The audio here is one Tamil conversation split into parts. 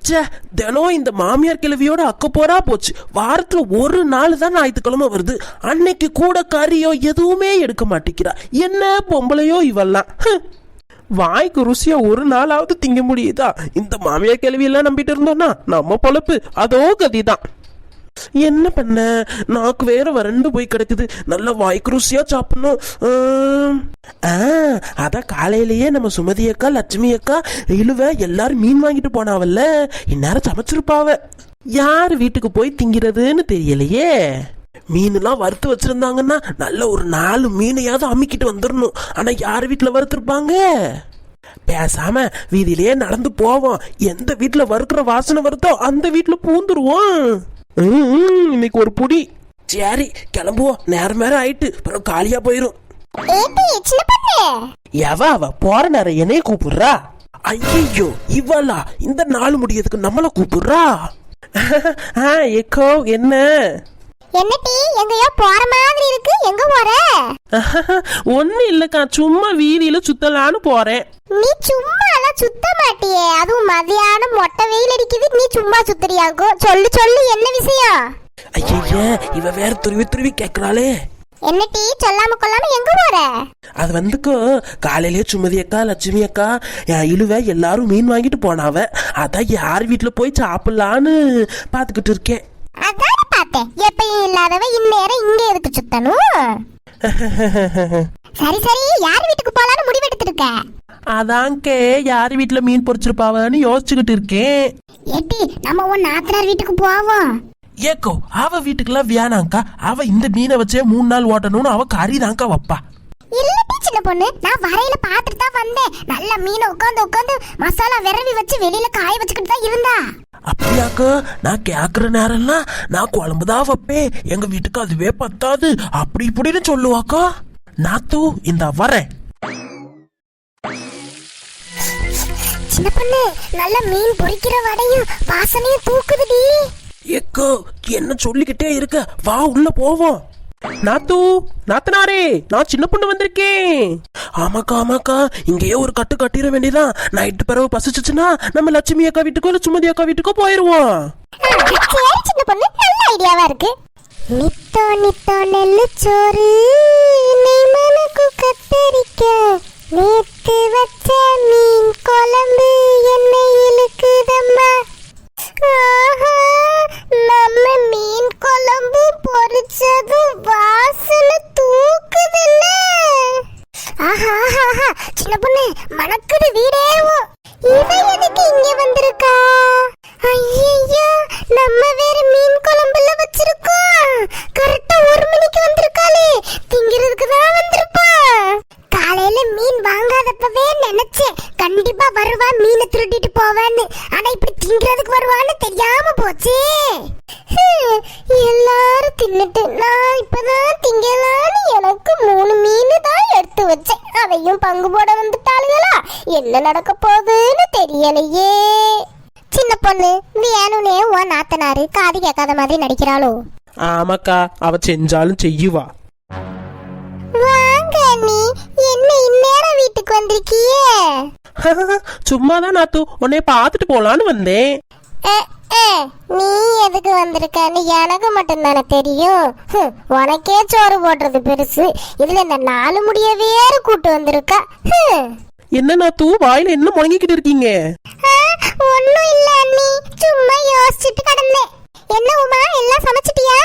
ச்சே, தினம் இந்த மாமியார் கிழவியோட அக்கப்போரா போச்சு. வாரத்துல ஒரு நாள் தான் ஞாயிற்றுக்கிழமை வருது. அன்னைக்கு கூட கறியோ எதுவுமே எடுக்க மாட்டேங்கிறா. என்ன பொம்பளையோ இவெல்லாம். வாய்க்கு ருசியா ஒரு நாளாவது திங்க முடியுதா? இந்த மாமியார் கிழவியெல்லாம் நம்பிட்டு இருந்தோம்னா நம்ம பொழப்பு அதோ கதிதான். என்ன பண்ண, நாக்கு வேற வறண்டு போய் கிடக்குது. நல்ல வாய்க்கு ருசியா சாப்பிடணும். அதான் காலையிலேயே நம்ம சுமதி அக்கா, லட்சுமி அக்கா, இழுவ எல்லாரும் மீன் வாங்கிட்டு போனாவல்ல, இந்நேரம் சமைச்சிருப்பாவ. யார் வீட்டுக்கு போய் திங்கிறதுன்னு தெரியலையே. மீன்லாம் வறுத்து வச்சிருந்தாங்கன்னா நல்ல ஒரு 4 மீனையாவது அம்மிக்கிட்டு வந்துடணும். ஆனா யார் வீட்டுல வறுத்துருப்பாங்க? பேசாம வீதியிலேயே நடந்து போவோம். எந்த வீட்டுல வறுக்கிற வாசனை வருதோ அந்த வீட்டுல பூந்துருவோம். இன்னைக்கு ஒரு புடி. சரி கிளம்புவோம், நேரம் நேரம் ஆயிட்டு, அப்புறம் காலியா போயிரும். அவ போற நேரம் என்னைய கூப்பிடுறா. ஐயோ இவளா இந்த நாள் முடியதுக்கு நம்மள கூப்பிடுறா? எக்கோ என்ன என்னடி எங்கயோ போற மாதிரி இருக்கு, எங்க போற? ஒண்ணு இல்லக்கா, சும்மா வீதியில சுத்தலான்னு போறேன். நீ சும்மா எல்லாம் சுத்த மாட்டியே, அதுவும் மதியானம் மொட்டை வெயில் அடிக்குது, நீ சும்மா சுத்தறியாக்கும். சொல்லு சொல்லு, என்ன விஷயம்? ஐயா இவ வேற துருவி துருவி கேக்குறாளே. என்னடி சொல்லாம கொள்ளாம எங்க போற? அது வந்துக்கோ, காலையிலே சுமதி அக்கா, லட்சுமி அக்கா, இழுவ எல்லாரும் மீன் வாங்கிட்டு போனாவ. அதான் யார் வீட்டுல போய் சாப்பிடலான்னு பாத்துக்கிட்டு இருக்கேன். அதான் பார்த்தேன், எப்பயும் இல்லாதவ இந்நேரம் இங்க எதுக்கு சுத்தணும்? சரி சரி, யார் வீட்டுக்கு போலான்னு முடிவெடுத்திருக்க? அதான்கே யார் வீட்டுல மீன் பொரிச்சிருப்பாவன்னு யோசிச்சுக்கிட்டு இருக்கேன். ஏட்டி நம்ம உன் நாத்தனார் வீட்டுக்கு போவோம். ஏக்கோ அவ வீட்டுக்குலாம் வேணாங்க்கா. அவ இந்த மீனை வச்சே 3 நாள் ஓட்டணும்னு அவ கறிதான்க்கா வப்பா. இல்லடி சின்ன பொண்ணு, நான் வரையில பாத்துட்டு தான் வந்தேன். நல்ல மீனை உட்காந்து உட்காந்து மசாலா விரவி வச்சு வெளியில காய வச்சுக்கிட்டு தான் இருந்தா. அப்படியாக்கா? நான் கேக்குற நேரம்லாம் நான் குழம்புதான் வைப்பேன், எங்க வீட்டுக்கு அதுவே பத்தாது அப்படி இப்படின்னு சொல்லுவாக்கா. நாத்து இந்த வரேன். சின்ன பொண்ணு, நல்ல மீன் பொரிக்கிற வடையும் வாசனையும் தூக்குதுடி. ஏக்கோ என்ன சொல்லிக்கிட்டே இருக்க, வா உள்ள போவோம். நாத்து, நாத்தனாரே, நான் சின்ன பொண்ணு வந்திருக்கேன். ஆமாக்கா ஆமாக்கா, இங்கேயே ஒரு கட்டு கட்டிட வேண்டியதான். நைட்டு பிறகு பசிச்சுச்சுன்னா நம்ம லட்சுமி அக்கா வீட்டுக்கோ இல்ல சுமதி அக்கா வீட்டுக்கோ போயிருவோம். சரி சின்ன பொண்ணு, நல்ல ஐடியாவா இருக்கு. நித்தோ நித்தோ நெல்லு சோறு, மனக்கு கத்தரிக்க, நேத்து வச்ச மீன் குழம்பு என்னை இழுக்குதம்மா. நம்ம மீன் குழம்பு பொரிச்சதும் வாசனை தூக்குதுல்ல. சின்ன பொண்ணு, மணக்குது வீடேவோ. இவ எதுக்கு இங்க வந்திருக்கா? ஐயோ, நம்ம வேற மீன் குழம்புல வச்சிருக்கோம். கரெக்டா 1 மணிக்கு வந்திருக்காளே, திங்கிறதுக்கு தான் வந்திருப்பா. காலையில மீன் வாங்காதப்பவே நினைச்சேன் கண்டிப்பா வருவா, மீனை திருட்டிட்டு போவான்னு. ஆனா இப்படி திங்கிறதுக்கு வருவான்னு தெரியாம போச்சே. எல்லாரும் தின்னுட்டு நான் இப்பதான் திங்கலான்னு எனக்கு 3 மீன் தான் எடுத்து வச்சேன். அதையும் பங்கு போட வந்துட்டாளுங்களா? என்ன நடக்க போகுதுன்னு தெரியலையே. சின்ன பொண்ணு வேணும்னே உன் நாத்தனாரு காது கேட்காத மாதிரி நடிக்கிறாளோ? ஆமாக்கா, அவ செஞ்சாலும் செய்யுவா. வாங்க நீ, என்ன இந்நேரம் வீட்டுக்கு வந்திருக்கியே? சும்மாதான் நாத்து, உன்னை பாத்துட்டு போலான்னு வந்தேன். நீ எதுக்கு வந்திருக்கன்னு எனக்கு மட்டும்தானே தெரியும். உனக்கே சோறு போடுறது பெருசு, இதுல இந்த 4 முடிய வேற கூட்டு வந்திருக்க. என்ன நாத்து, வாயில என்ன முழங்கிக்கிட்டு இருக்கீங்க? ஒண்ணும் இல்ல அண்ணி, சும்மா யோசிச்சுட்டு கிடந்தேன். என்ன உமா, எல்லாம் சமைச்சிட்டியா?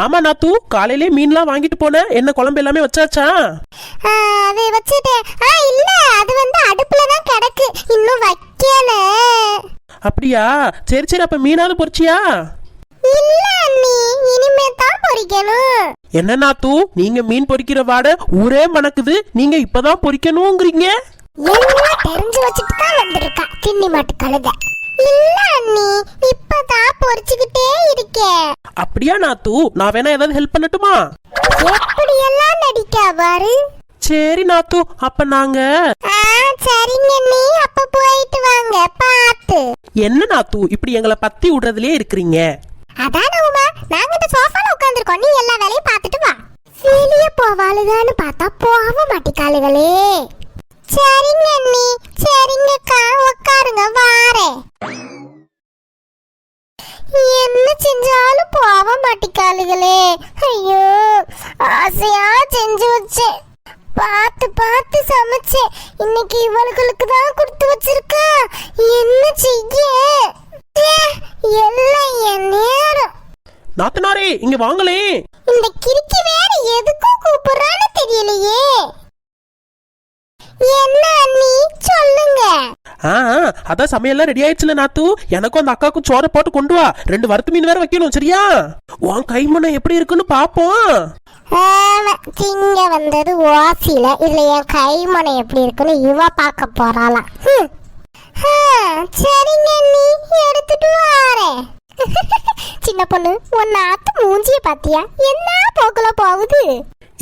ஆமா நாத்து, காலையிலே மீன்லாம் வாங்கிட்டு போன, என்ன குழம்பு எல்லாமே வச்சாச்சா? அது வச்சுட்டேன். இல்ல, அது வந்து அடுப்புல தான் கிடக்கு, இன்னும் வைக்கல. அப்படியா? சரி சரி, அப்ப மீனாவது பொரிச்சியா? இல்ல அண்ணி, இனிமே தான் பொரிக்கணும். என்ன நாத்து, நீங்க மீன் பொரிக்கிற வாட ஊரே மணக்குது, நீங்க இப்பதான் பொரிக்கணும்ங்கறீங்க? எல்லாம் தெரிஞ்சு வச்சுட்டு தான் வந்திருக்கா திண்ணி மாட்டு கழுத. இல்ல அண்ணி, இப்பதான் பொரிச்சுக்கிட்டே இருக்கேன். அப்படியா நாத்து, நான் வேணா ஏதாவது ஹெல்ப் பண்ணட்டுமா? எப்படி எல்லாம் நடிக்கா பாரு. சரி நாத்து, அப்ப நாங்க சரிங்க நீ, அப்ப போயிட்டு வாங்க பாத்து. என்ன நாத்து, இப்படி எங்களை பத்தி விடுறதுலயே இருக்கிறீங்க? அதான உமா, நாங்க இந்த சோஃபால உட்கார்ந்திருக்கோம், நீ எல்லா வேலையும் பாத்துட்டு வா. வெளிய போவாளுதான்னு பார்த்தா போக மாட்டிக்காளுகளே. சரிங்க அண்ணி, சரிங்கக்கா, உட்காருங்க, வாரேன். என்ன செஞ்சாலும் போக மாட்டிக்காளுகளே. ஐயோ, ஆசையா செஞ்சு வச்சேன், பார்த்து பார்த்து சமைச்சேன். இன்னைக்கு இவளுகளுக்கு தான் கொடுத்து வச்சிருக்கா. என்ன செய்ய? எல்லாம் என் நேரம். நாத்தனாரே இங்க வாங்களே. இந்த கிறுக்கி வேற எதுக்கும் கூப்பிடுறான்னு தெரியலையே. என்ன அண்ணி சொல்லுங்க. அதான் சமையல்லாம் ரெடி ஆயிடுச்சுல நாத்து. எனக்கும் அந்த அக்காவுக்கும் சோறை போட்டு கொண்டு வா. 2 வறுத்து மீன் வேற வைக்கணும், சரியா? உன் கைமணம் எப்படி இருக்குன்னு பாப்போம். திங்க வந்தது ஓசில, இதுல என் கைமனை எப்படி இருக்குன்னு இவ பார்க்க போறாளாம். சரிங்க அண்ணி, எடுத்துட்டு வாரேன். சின்ன பொண்ணு, உன் நாத்து மூஞ்சிய பாத்தியா? என்ன போக்குல போகுது?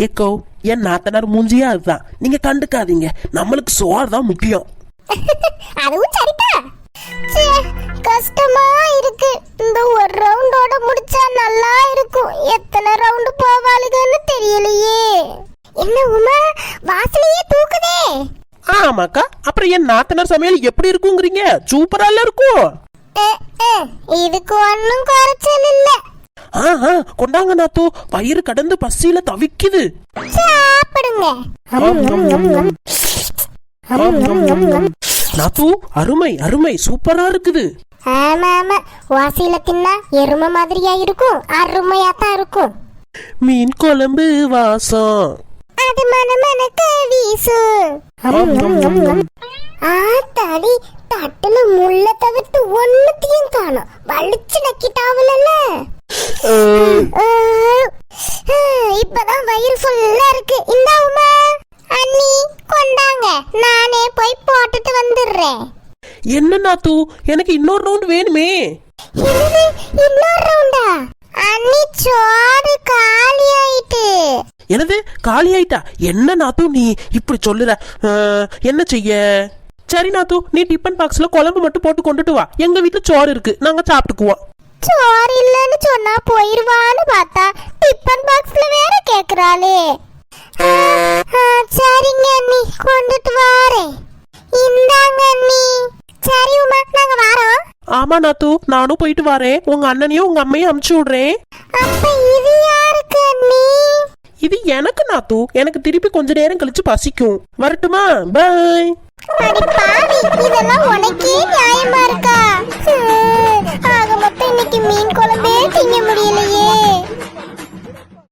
ஏக்கோ, என் நாத்தனார் மூஞ்சியா அதுதான். நீங்க கண்டுக்காதீங்க, நம்மளுக்கு சோறு தான் முக்கியம். அதுவும் சரிதான். கஷ்டமா இருக்கு. இந்த ஒரு ரவுண்டோட முடிச்சா நல்லா இருக்கும். எத்தனை ரவுண்டு போவாளுகன்னு தெரியலையே. என்ன உமா, வாசனையே தூக்குதே. ஆமாக்கா, அப்புறம் என் நாத்தனார் சமையல் எப்படி இருக்குங்கிறீங்க? சூப்பரால இருக்கும். இதுக்கு ஒன்னும் குறைச்சல் இல்ல. கொண்டாங்க நாத்து, வயிறு கடந்து பசியில தவிக்குது. சாப்பிடுங்க. நாத்து, அருமை அருமை, சூப்பரா இருக்குது. ஆமா ஆமா, வாசியில தின்னா எருமை மாதிரியா இருக்கும், அருமையா தான் இருக்கும். மீன் குழம்பு வாசம் அது மனமனக்க வீசு. ஆத்தாடி, தட்டுல முள்ள தவிர்த்து ஒண்ணுத்தையும் காணோம். வலிச்சு நக்கிட்டாவல. இப்பதான் வயிறு ஃபுல்லா இருக்கு. இந்த உமா அண்ணி கொண்டாங்க, நானே போய் போட்டுட்டு வந்துடுறேன். என்ன நாத்து, எனக்கு இன்னொரு ரவுண்ட் வேணுமே. இன்னொரு ரவுண்டா? அண்ணி சோறு காலி ஆயிட்டு. என்னது காலி ஆயிட்டா? என்ன நாத்து நீ இப்படி சொல்லுற? என்ன செய்ய? சரி நாத்து, நீ டிஃபன் பாக்ஸ்ல குழம்பு மட்டும் போட்டு கொண்டுட்டு வா. எங்க வீட்டுல சோறு இருக்கு, நாங்க சாப்பிட்டுக்குவோம். சோறு இல்லன்னு சொன்னா போயிருவான்னு பார்த்தா டிஃபன் பாக்ஸ்ல வேற கேக்குறாளே. சரிங்க அண்ணி, கொண்டுட்டு வாரேன். இந்தாங்க அண்ணி. சரி உமா, நாங்க வாரோம். ஆமா நாத்து, நானும் போயிட்டு வரேன். உங்க அண்ணனையும் உங்க அம்மையும் அனுப்பிச்சு விடுறேன். அப்ப இது யாருக்கு அண்ணி? இது எனக்கு நாத்து. எனக்கு திருப்பி கொஞ்ச நேரம் கழிச்சு பசிக்கும். வரட்டுமா? பை. அடி பாவி, இதெல்லாம் உனக்கே நியாயமா இருக்கா? ஆக மொத்தம் இன்னைக்கு மீன் குழம்பே திங்க முடியலையே.